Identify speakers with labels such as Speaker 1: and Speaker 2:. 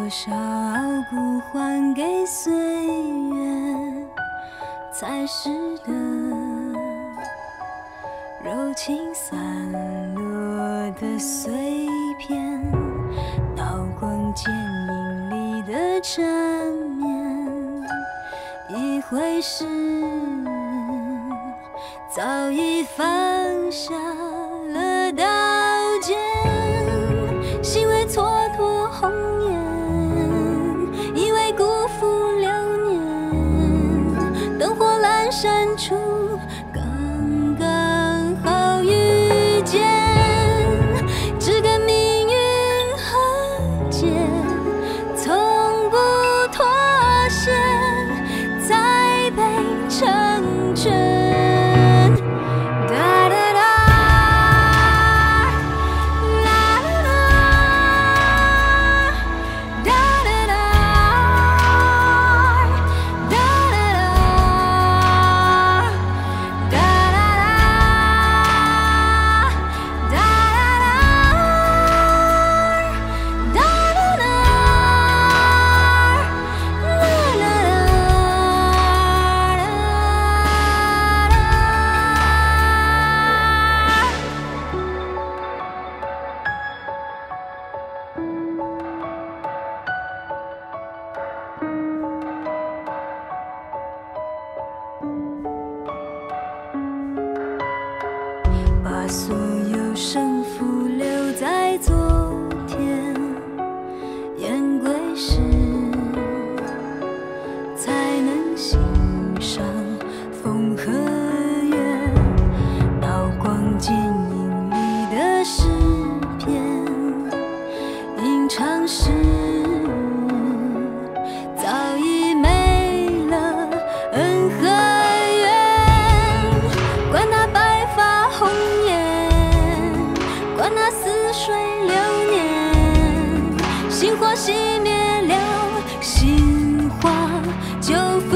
Speaker 1: 少故还给岁月，才识得柔情散落的碎片，刀光剑影里的缠绵，一回事早已放下了刀剑，心为蹉跎红颜，以为辜负流年，灯火阑珊处刚刚好遇见，只跟命运和解，从不妥协，再被成全。把所有胜负留在昨天，言归时，才能欣赏风和月，刀光剑影里的诗篇，吟唱时早已没了恩和怨，管他白发红管那似水流年，心火熄灭了，心花就付